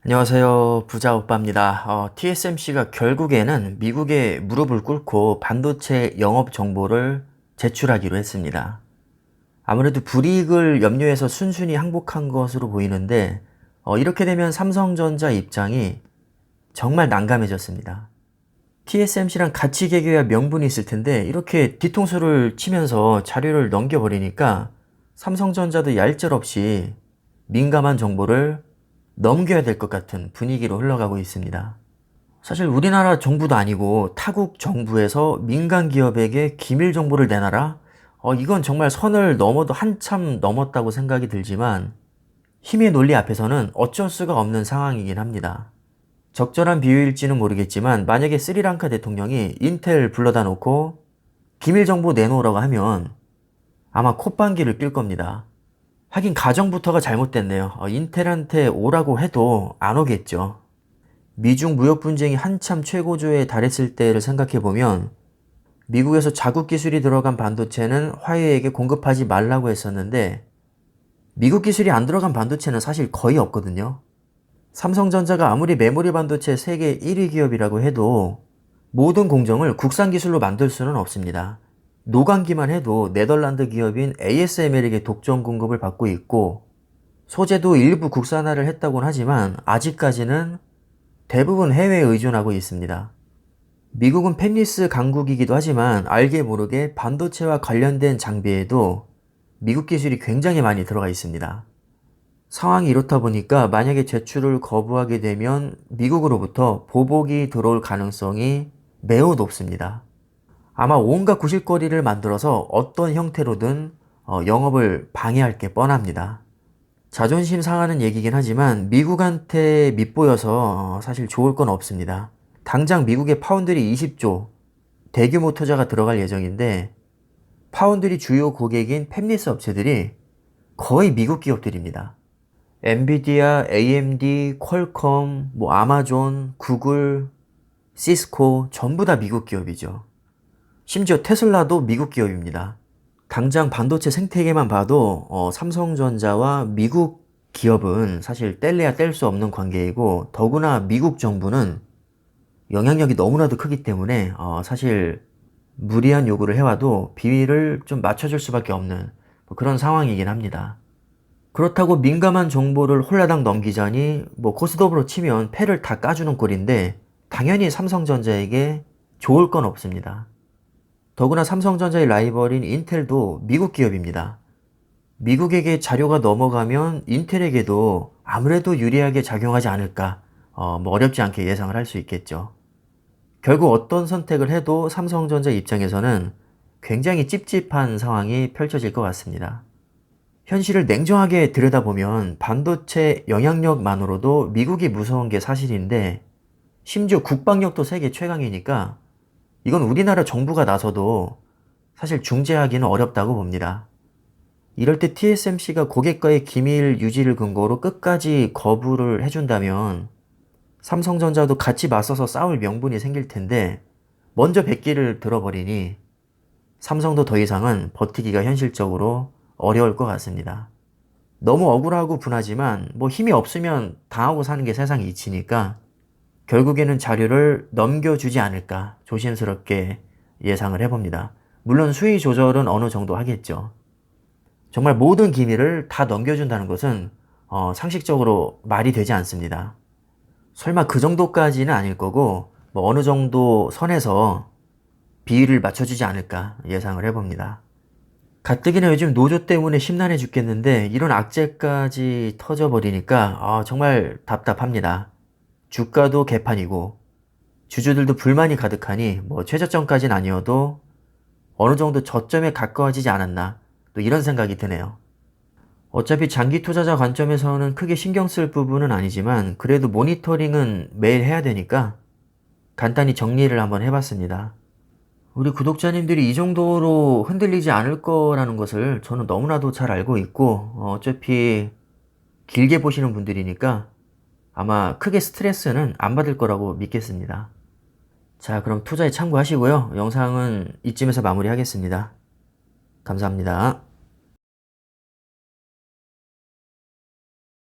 안녕하세요. 부자 오빠입니다. TSMC가 결국에는 미국에 무릎을 꿇고 반도체 영업 정보를 제출하기로 했습니다. 아무래도 불이익을 염려해서 순순히 항복한 것으로 보이는데, 이렇게 되면 삼성전자 입장이 정말 난감해졌습니다. TSMC랑 같이 개교해야 명분이 있을 텐데, 이렇게 뒤통수를 치면서 자료를 넘겨버리니까 삼성전자도 얄짤없이 민감한 정보를 넘겨야 될 것 같은 분위기로 흘러가고 있습니다. 사실 우리나라 정부도 아니고 타국 정부에서 민간 기업에게 기밀 정보를 내놔라? 이건 정말 선을 넘어도 한참 넘었다고 생각이 들지만 힘의 논리 앞에서는 어쩔 수가 없는 상황이긴 합니다. 적절한 비유일지는 모르겠지만 만약에 스리랑카 대통령이 인텔 불러다 놓고 기밀 정보 내놓으라고 하면 아마 콧방귀를 낄 겁니다. 하긴 가정부터가 잘못됐네요. 인텔한테 오라고 해도 안 오겠죠. 미중 무역 분쟁이 한참 최고조에 달했을 때를 생각해보면 미국에서 자국 기술이 들어간 반도체는 화웨이에게 공급하지 말라고 했었는데 미국 기술이 안 들어간 반도체는 사실 거의 없거든요. 삼성전자가 아무리 메모리 반도체 세계 1위 기업이라고 해도 모든 공정을 국산 기술로 만들 수는 없습니다. 노광기만 해도 네덜란드 기업인 ASML에게 독점 공급을 받고 있고 소재도 일부 국산화를 했다고는 하지만 아직까지는 대부분 해외에 의존하고 있습니다. 미국은 팹리스 강국이기도 하지만 알게 모르게 반도체와 관련된 장비에도 미국 기술이 굉장히 많이 들어가 있습니다. 상황이 이렇다 보니까 만약에 제출을 거부하게 되면 미국으로부터 보복이 들어올 가능성이 매우 높습니다. 아마 온갖 구실거리를 만들어서 어떤 형태로든 영업을 방해할 게 뻔합니다. 자존심 상하는 얘기긴 하지만 미국한테 밉보여서 사실 좋을 건 없습니다. 당장 미국의 파운드리 20조 대규모 투자가 들어갈 예정인데 파운드리 주요 고객인 팹리스 업체들이 거의 미국 기업들입니다. 엔비디아, AMD, 퀄컴, 아마존, 구글, 시스코 전부 다 미국 기업이죠. 심지어 테슬라도 미국 기업입니다. 당장 반도체 생태계만 봐도 삼성전자와 미국 기업은 사실 뗄래야 뗄 수 없는 관계이고 더구나 미국 정부는 영향력이 너무나도 크기 때문에 사실 무리한 요구를 해와도 비위를 좀 맞춰줄 수밖에 없는 그런 상황이긴 합니다. 그렇다고 민감한 정보를 홀라당 넘기자니 코스톱으로 치면 패를 다 까주는 꼴인데 당연히 삼성전자에게 좋을 건 없습니다. 더구나 삼성전자의 라이벌인 인텔도 미국 기업입니다. 미국에게 자료가 넘어가면 인텔에게도 아무래도 유리하게 작용하지 않을까, 어렵지 않게 예상을 할 수 있겠죠. 결국 어떤 선택을 해도 삼성전자 입장에서는 굉장히 찝찝한 상황이 펼쳐질 것 같습니다. 현실을 냉정하게 들여다보면 반도체 영향력만으로도 미국이 무서운 게 사실인데 심지어 국방력도 세계 최강이니까 이건 우리나라 정부가 나서도 사실 중재하기는 어렵다고 봅니다. 이럴 때 TSMC가 고객과의 기밀 유지를 근거로 끝까지 거부를 해준다면 삼성전자도 같이 맞서서 싸울 명분이 생길 텐데 먼저 백기를 들어버리니 삼성도 더 이상은 버티기가 현실적으로 어려울 것 같습니다. 너무 억울하고 분하지만 힘이 없으면 당하고 사는 게 세상 이치니까 결국에는 자료를 넘겨주지 않을까 조심스럽게 예상을 해봅니다. 물론 수위 조절은 어느 정도 하겠죠. 정말 모든 기밀을 다 넘겨준다는 것은 상식적으로 말이 되지 않습니다. 설마 그 정도까지는 아닐 거고 어느 정도 선에서 비율을 맞춰주지 않을까 예상을 해봅니다. 가뜩이나 요즘 노조 때문에 심란해 죽겠는데 이런 악재까지 터져버리니까 정말 답답합니다. 주가도 개판이고 주주들도 불만이 가득하니 최저점까지는 아니어도 어느 정도 저점에 가까워지지 않았나 또 이런 생각이 드네요. 어차피 장기 투자자 관점에서는 크게 신경 쓸 부분은 아니지만 그래도 모니터링은 매일 해야 되니까 간단히 정리를 한번 해봤습니다. 우리 구독자님들이 이 정도로 흔들리지 않을 거라는 것을 저는 너무나도 잘 알고 있고 어차피 길게 보시는 분들이니까 아마 크게 스트레스는 안 받을 거라고 믿겠습니다. 자, 그럼 투자에 참고하시고요. 영상은 이쯤에서 마무리하겠습니다. 감사합니다.